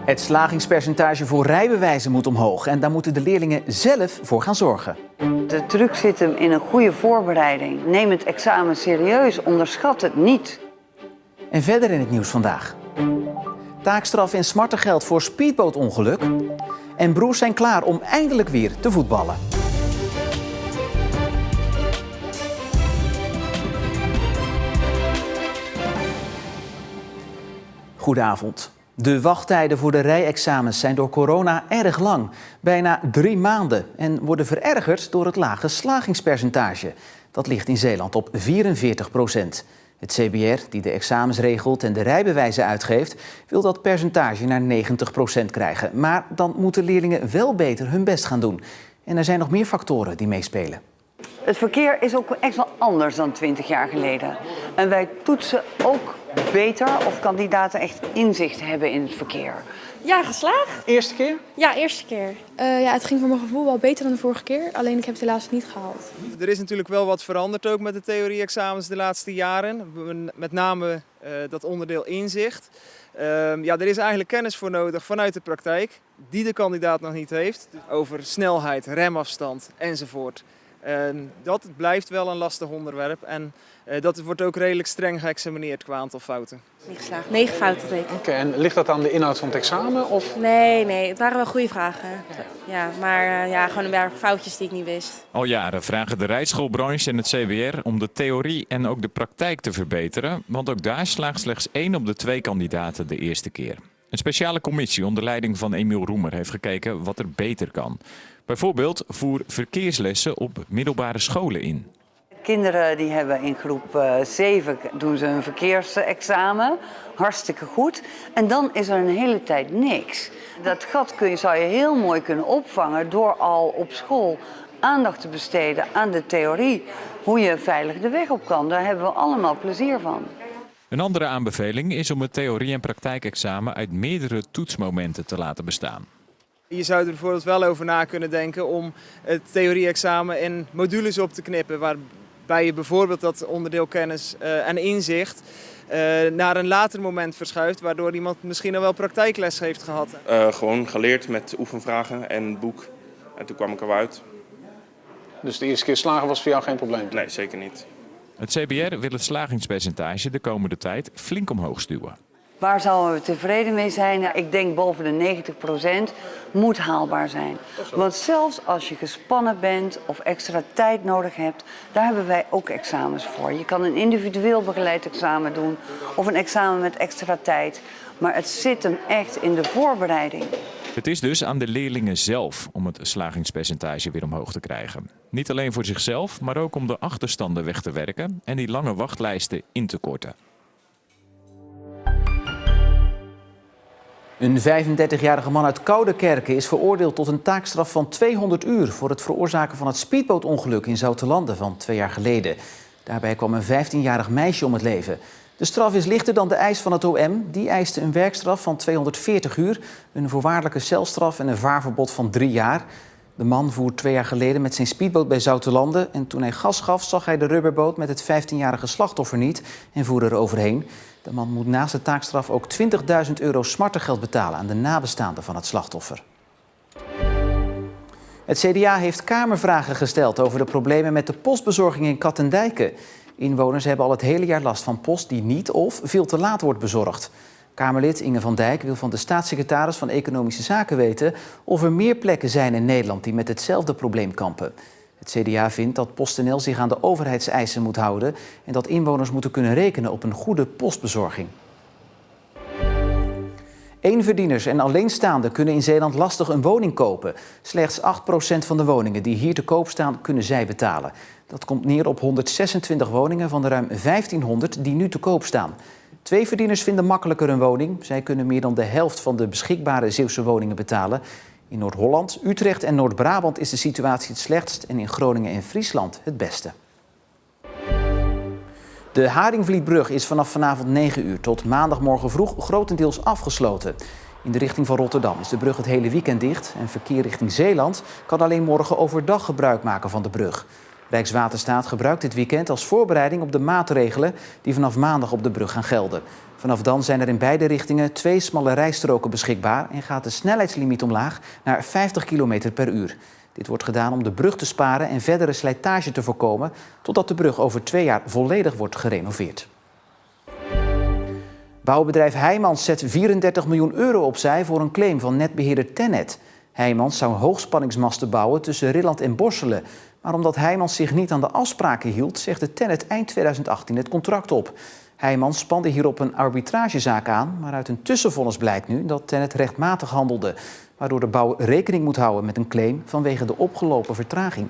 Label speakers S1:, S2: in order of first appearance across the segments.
S1: Het slagingspercentage voor rijbewijzen moet omhoog en daar moeten de leerlingen zelf voor gaan zorgen.
S2: De truc zit hem in een goede voorbereiding. Neem het examen serieus, onderschat het niet.
S1: En verder in het nieuws vandaag. Taakstraf en smartengeld voor speedbootongeluk. En broers zijn klaar om eindelijk weer te voetballen. Goedenavond. De wachttijden voor de rijexamens zijn door corona erg lang. Bijna 3 maanden. En worden verergerd door het lage slagingspercentage. Dat ligt in Zeeland op 44%. Het CBR, die de examens regelt en de rijbewijzen uitgeeft, wil dat percentage naar 90% krijgen. Maar dan moeten leerlingen wel beter hun best gaan doen. En er zijn nog meer factoren die meespelen.
S2: Het verkeer is ook echt wel anders dan 20 jaar geleden. En wij toetsen ook beter of kandidaten echt inzicht hebben in het verkeer.
S3: Ja, geslaagd.
S4: Eerste keer?
S3: Ja, eerste keer. Het ging voor mijn gevoel wel beter dan de vorige keer. Alleen ik heb het helaas niet gehaald.
S4: Er is natuurlijk wel wat veranderd ook met de theorie-examens de laatste jaren. Met name dat onderdeel inzicht. Er is eigenlijk kennis voor nodig vanuit de praktijk, die de kandidaat nog niet heeft. Over snelheid, remafstand enzovoort. Dat blijft wel een lastig onderwerp en dat wordt ook redelijk streng geëxamineerd qua aantal fouten.
S3: Niet geslaagd. 9 fouten teken.
S5: Oké, en ligt dat aan de inhoud van het examen? Of?
S3: Nee, het waren wel goede vragen. Ja, maar gewoon een paar foutjes die ik niet wist.
S6: Al jaren vragen de rijschoolbranche en het CBR om de theorie en ook de praktijk te verbeteren. Want ook daar slaagt slechts 1 op de 2 kandidaten de eerste keer. Een speciale commissie onder leiding van Emiel Roemer heeft gekeken wat er beter kan. Bijvoorbeeld voer verkeerslessen op middelbare scholen in.
S2: Kinderen die hebben in groep 7 doen ze hun verkeersexamen. Hartstikke goed. En dan is er een hele tijd niks. Dat gat zou je heel mooi kunnen opvangen door al op school aandacht te besteden aan de theorie. Hoe je veilig de weg op kan. Daar hebben we allemaal plezier van.
S6: Een andere aanbeveling is om het theorie- en praktijkexamen uit meerdere toetsmomenten te laten bestaan.
S4: Je zou er bijvoorbeeld wel over na kunnen denken om het theorie-examen in modules op te knippen. Waarbij je bijvoorbeeld dat onderdeel kennis en inzicht naar een later moment verschuift. Waardoor iemand misschien al wel praktijkles heeft gehad.
S7: Gewoon geleerd met oefenvragen en boek. En toen kwam ik eruit.
S5: Dus de eerste keer slagen was voor jou geen probleem?
S7: Nee, zeker niet.
S6: Het CBR wil het slagingspercentage de komende tijd flink omhoog stuwen.
S2: Waar zouden we tevreden mee zijn? Nou, ik denk boven de 90% moet haalbaar zijn. Want zelfs als je gespannen bent of extra tijd nodig hebt, daar hebben wij ook examens voor. Je kan een individueel begeleid examen doen of een examen met extra tijd. Maar het zit hem echt in de voorbereiding.
S6: Het is dus aan de leerlingen zelf om het slagingspercentage weer omhoog te krijgen. Niet alleen voor zichzelf, maar ook om de achterstanden weg te werken en die lange wachtlijsten in te korten.
S1: Een 35-jarige man uit Koudekerke is veroordeeld tot een taakstraf van 200 uur... voor het veroorzaken van het speedbootongeluk in Zoutelande van 2 jaar geleden. Daarbij kwam een 15-jarig meisje om het leven. De straf is lichter dan de eis van het OM. Die eiste een werkstraf van 240 uur, een voorwaardelijke celstraf en een vaarverbod van 3 jaar. De man voer 2 jaar geleden met zijn speedboot bij Zoutelande... en toen hij gas gaf zag hij de rubberboot met het 15-jarige slachtoffer niet en voer er overheen. De man moet naast de taakstraf ook €20.000 smartengeld betalen aan de nabestaanden van het slachtoffer. Het CDA heeft kamervragen gesteld over de problemen met de postbezorging in Katendijke. Inwoners hebben al het hele jaar last van post die niet of veel te laat wordt bezorgd. Kamerlid Inge van Dijk wil van de staatssecretaris van Economische Zaken weten of er meer plekken zijn in Nederland die met hetzelfde probleem kampen. Het CDA vindt dat PostNL zich aan de overheidseisen moet houden en dat inwoners moeten kunnen rekenen op een goede postbezorging. Eenverdieners en alleenstaanden kunnen in Zeeland lastig een woning kopen. Slechts 8% van de woningen die hier te koop staan, kunnen zij betalen. Dat komt neer op 126 woningen van de ruim 1500 die nu te koop staan. Tweeverdieners vinden makkelijker een woning. Zij kunnen meer dan de helft van de beschikbare Zeeuwse woningen betalen. In Noord-Holland, Utrecht en Noord-Brabant is de situatie het slechtst en in Groningen en Friesland het beste. De Haringvlietbrug is vanaf vanavond 9 uur tot maandagmorgen vroeg grotendeels afgesloten. In de richting van Rotterdam is de brug het hele weekend dicht en verkeer richting Zeeland kan alleen morgen overdag gebruik maken van de brug. Rijkswaterstaat gebruikt dit weekend als voorbereiding op de maatregelen die vanaf maandag op de brug gaan gelden. Vanaf dan zijn er in beide richtingen 2 smalle rijstroken beschikbaar en gaat de snelheidslimiet omlaag naar 50 km per uur. Dit wordt gedaan om de brug te sparen en verdere slijtage te voorkomen, totdat de brug over 2 jaar volledig wordt gerenoveerd. Bouwbedrijf Heijmans zet 34 miljoen euro opzij voor een claim van netbeheerder TenneT. Heijmans zou hoogspanningsmasten bouwen tussen Rilland en Borselen. Maar omdat Heijmans zich niet aan de afspraken hield, zegde TenneT eind 2018 het contract op. Heijmans spande hierop een arbitragezaak aan, maar uit een tussenvonnis blijkt nu dat TenneT rechtmatig handelde, waardoor de bouw rekening moet houden met een claim vanwege de opgelopen vertraging.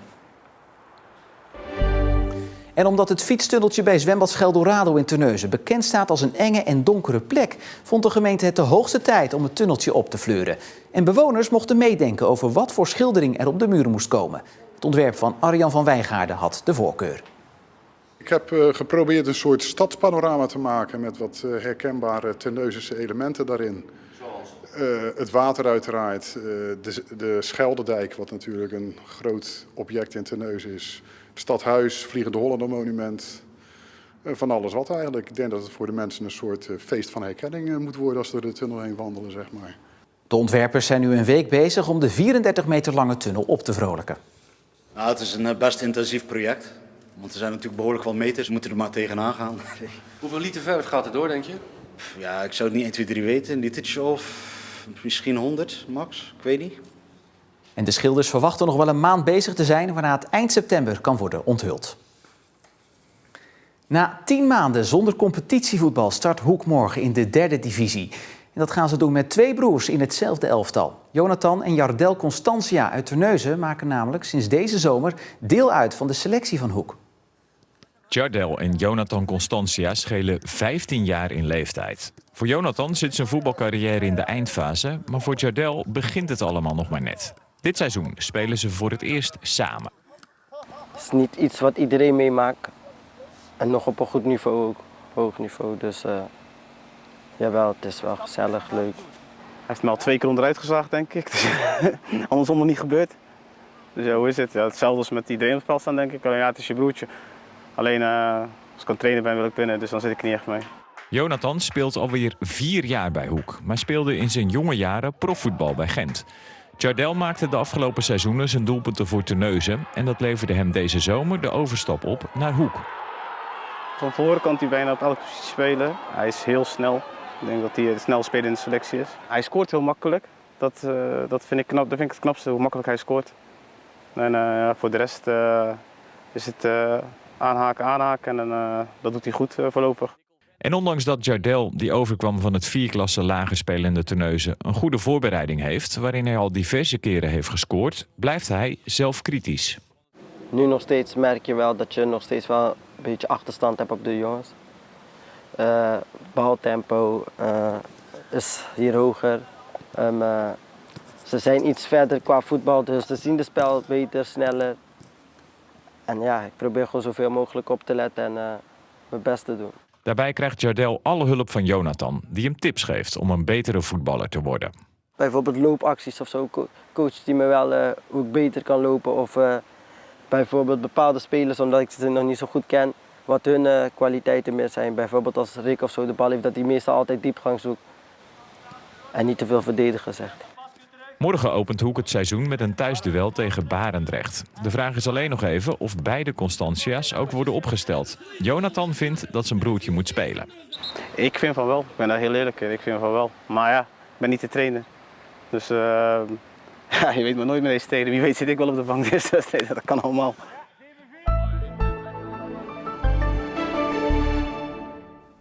S1: En omdat het fietstunneltje bij zwembad Scheldorado in Terneuzen bekend staat als een enge en donkere plek, vond de gemeente het de hoogste tijd om het tunneltje op te fleuren. En bewoners mochten meedenken over wat voor schildering er op de muren moest komen. Het ontwerp van Arjan van Wijngaarden had de voorkeur.
S8: Ik heb geprobeerd een soort stadspanorama te maken met wat herkenbare Terneuzense elementen daarin. Het water uiteraard, de Scheldedijk, wat natuurlijk een groot object in Terneuzen is. Het stadhuis, Vliegende Hollander monument, van alles wat eigenlijk. Ik denk dat het voor de mensen een soort feest van herkenning moet worden als ze door de tunnel heen wandelen, zeg maar.
S1: De ontwerpers zijn nu een week bezig om de 34 meter lange tunnel op te vrolijken.
S9: Nou, het is een best intensief project, want er zijn natuurlijk behoorlijk wat meters. We moeten er maar tegenaan gaan.
S10: Hoeveel liter verf gaat er door, denk je?
S9: Ja, ik zou het niet 1, 2, 3 weten. Een litertje of misschien 100 max, ik weet niet.
S1: En de schilders verwachten nog wel een maand bezig te zijn, waarna het eind september kan worden onthuld. Na 10 maanden zonder competitievoetbal start Hoek morgen in de 3e divisie. En dat gaan ze doen met 2 broers in hetzelfde elftal. Jonathan en Jardel Constantia uit Terneuzen maken namelijk sinds deze zomer deel uit van de selectie van Hoek.
S6: Jardel en Jonathan Constantia schelen 15 jaar in leeftijd. Voor Jonathan zit zijn voetbalcarrière in de eindfase, maar voor Jardel begint het allemaal nog maar net. Dit seizoen spelen ze voor het eerst samen.
S11: Het is niet iets wat iedereen meemaakt. En nog op een goed niveau ook, hoog niveau. Dus jawel, het is wel gezellig, leuk.
S12: Hij heeft me al 2 keer onderuit gezaagd, denk ik. Dus, andersom nog niet gebeurd. Dus ja, hoe is het? Ja, hetzelfde als met iedereen op het veld staan, denk ik. Alleen ja, het is je broertje. Alleen als ik aan het trainen ben, wil ik winnen, dus dan zit ik er niet echt mee.
S6: Jonathan speelt alweer 4 jaar bij Hoek, maar speelde in zijn jonge jaren profvoetbal bij Gent. Jardel maakte de afgelopen seizoenen zijn doelpunten voor Terneuzen en dat leverde hem deze zomer de overstap op naar Hoek.
S12: Van voren kan hij bijna op elke positie spelen. Hij is heel snel. Ik denk dat hij de snelste speler in de selectie is. Hij scoort heel makkelijk. Dat vind ik knap. Dat vind ik het knapste, hoe makkelijk hij scoort. En voor de rest is het aanhaken en dat doet hij goed voorlopig.
S6: En ondanks dat Jardel, die overkwam van het 4 klasse lager spelende Terneuzen, een goede voorbereiding heeft, waarin hij al diverse keren heeft gescoord, blijft hij zelfkritisch.
S11: Nu nog steeds merk je wel dat je nog steeds wel een beetje achterstand hebt op de jongens. Baltempo is hier hoger. Ze zijn iets verder qua voetbal, dus ze zien het spel beter, sneller. En ja, ik probeer gewoon zoveel mogelijk op te letten en mijn best te doen.
S6: Daarbij krijgt Jardel alle hulp van Jonathan, die hem tips geeft om een betere voetballer te worden.
S11: Bijvoorbeeld loopacties of zo, coacht hij me wel hoe ik beter kan lopen. Of bijvoorbeeld bepaalde spelers, omdat ik ze nog niet zo goed ken, wat hun kwaliteiten meer zijn. Bijvoorbeeld als Rick of zo de bal heeft, dat hij meestal altijd diepgang zoekt. En niet te veel verdedigen, zegt hij.
S6: Morgen opent Hoek het seizoen met een thuisduel tegen Barendrecht. De vraag is alleen nog even of beide Constantia's ook worden opgesteld. Jonathan vindt dat zijn broertje moet spelen.
S12: Ik vind van wel. Ik ben daar heel eerlijk in. Ik vind van wel. Maar ja, ik ben niet de trainer. Dus ja, je weet maar nooit met deze trainer. Wie weet zit ik wel op de bank. Dus dat kan allemaal.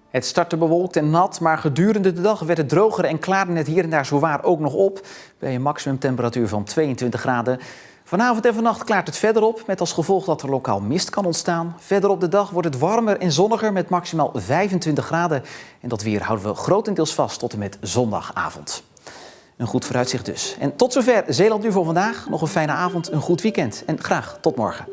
S1: Het startte bewolkt en nat, maar gedurende de dag werd het droger en klaarde het hier en daar zowaar ook nog op. Bij een maximumtemperatuur van 22 graden. Vanavond en vannacht klaart het verder op, met als gevolg dat er lokaal mist kan ontstaan. Verder op de dag wordt het warmer en zonniger met maximaal 25 graden. En dat weer houden we grotendeels vast tot en met zondagavond. Een goed vooruitzicht dus. En tot zover Zeeland Nu voor vandaag. Nog een fijne avond, een goed weekend en graag tot morgen.